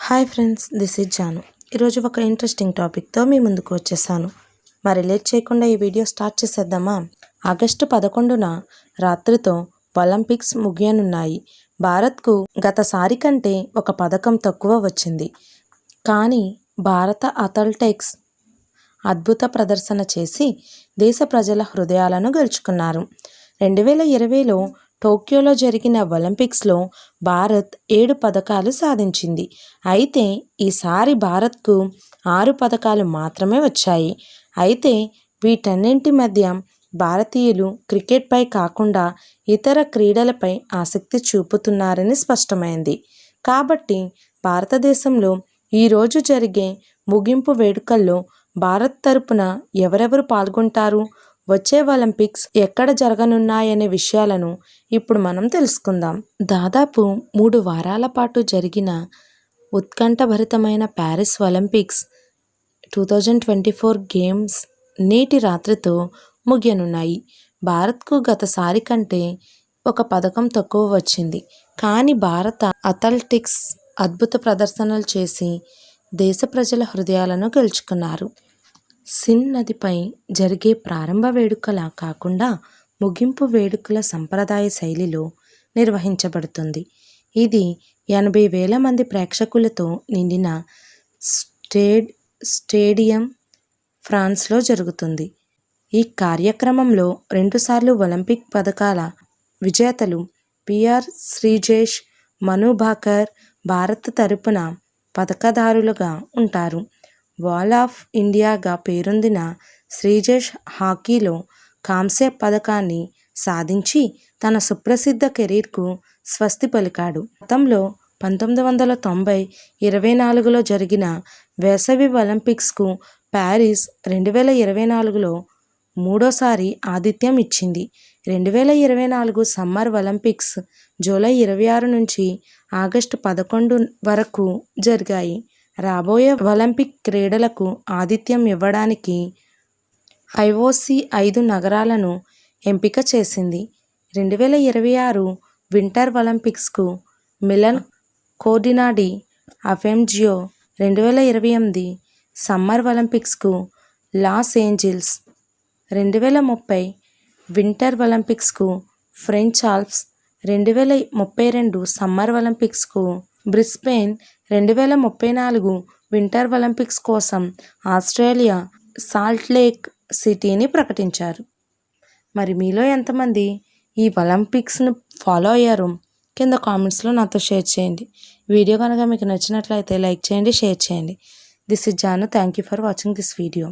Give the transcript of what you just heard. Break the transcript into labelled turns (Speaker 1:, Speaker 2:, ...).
Speaker 1: Hi friends, this is Janu. ఈరోజు ఒక interesting టాపిక్తో మీ ముందుకు వచ్చేసాను. మరి లేట్ చేయకుండా ఈ వీడియో స్టార్ట్ చేసేద్దామా? ఆగస్టు 11న రాత్రితో ఒలింపిక్స్ ముగియనున్నాయి. భారత్కు గతసారి కంటే ఒక పథకం తక్కువ వచ్చింది. కానీ భారత అథ్లెటిక్స్ అద్భుత ప్రదర్శన చేసి దేశ ప్రజల హృదయాలను గెలుచుకున్నారు. 2020లో టోక్యోలో జరిగిన ఒలింపిక్స్లో భారత్ 7 పథకాలు సాధించింది. అయితే ఈసారి భారత్కు 6 పథకాలు మాత్రమే వచ్చాయి. అయితే వీటన్నింటి మధ్య భారతీయులు క్రికెట్పై కాకుండా ఇతర క్రీడలపై ఆసక్తి చూపుతున్నారని స్పష్టమైంది. కాబట్టి భారతదేశంలో ఈరోజు జరిగే ముగింపు వేడుకల్లో భారత్ తరపున ఎవరెవరు పాల్గొంటారు, వచ్చే ఒలింపిక్స్ ఎక్కడ జరగనున్నాయనే విషయాలను ఇప్పుడు మనం తెలుసుకుందాం. దాదాపు 3 వారాల పాటు జరిగిన ఉత్కంఠభరితమైన ప్యారిస్ ఒలింపిక్స్ 2024 గేమ్స్ నేటి రాత్రితో ముగియనున్నాయి. భారత్కు గతసారి కంటే ఒక పథకం తక్కువ వచ్చింది. కానీ భారత అథ్లెటిక్స్ అద్భుత ప్రదర్శనలు చేసి దేశ ప్రజల హృదయాలను గెలుచుకున్నారు. సిన్ నదిపై జరిగే ప్రారంభ వేడుకలా కాకుండా ముగింపు వేడుకల సంప్రదాయ శైలిలో నిర్వహించబడుతుంది. ఇది 80,000 మంది ప్రేక్షకులతో నిండిన స్టేడియం ఫ్రాన్స్లో జరుగుతుంది. ఈ కార్యక్రమంలో 2 సార్లు ఒలింపిక్ పథకాల విజేతలు పిఆర్ శ్రీజేష్, మను భాకర్ భారత్ తరపున పథకదారులుగా ఉంటారు. వాల్ ఆఫ్ ఇండియాగా పేరొందిన శ్రీజేష్ హాకీలో కాంస్య పథకాన్ని సాధించి తన సుప్రసిద్ధ కెరీర్కు స్వస్తి పలికాడు. గతంలో 1990 24లో జరిగిన వేసవి ఒలింపిక్స్కు ప్యారిస్ 2024లో మూడోసారి ఆతిథ్యం ఇచ్చింది. 2024 సమ్మర్ ఒలింపిక్స్ జూలై 26 నుంచి ఆగస్టు 11 వరకు జరిగాయి. రాబోయే ఒలింపిక్ క్రీడలకు ఆతిథ్యం ఇవ్వడానికి ఐఓసీ 5 నగరాలను ఎంపిక చేసింది. 2026 వింటర్ ఒలింపిక్స్కు మిలన్, కోర్డినా డి అఫెంజియో, 2028 సమ్మర్ ఒలింపిక్స్కు లాస్ ఏంజిల్స్, 2030 వింటర్ ఒలింపిక్స్కు ఫ్రెంచ్ ఆల్ప్స్, 2032 సమ్మర్ ఒలింపిక్స్కు బ్రిస్బేన్, 2034 వింటర్ ఒలింపిక్స్ కోసం ఆస్ట్రేలియా సాల్ట్ లేక్ సిటీని ప్రకటించారు. మరి మీలో ఎంతమంది ఈ ఒలింపిక్స్ను ఫాలో అయ్యారు? కింద కామెంట్స్లో నాతో షేర్ చేయండి. వీడియో కనుక మీకు నచ్చినట్లయితే లైక్ చేయండి, షేర్ చేయండి. This is Janu. Thank you for watching this video.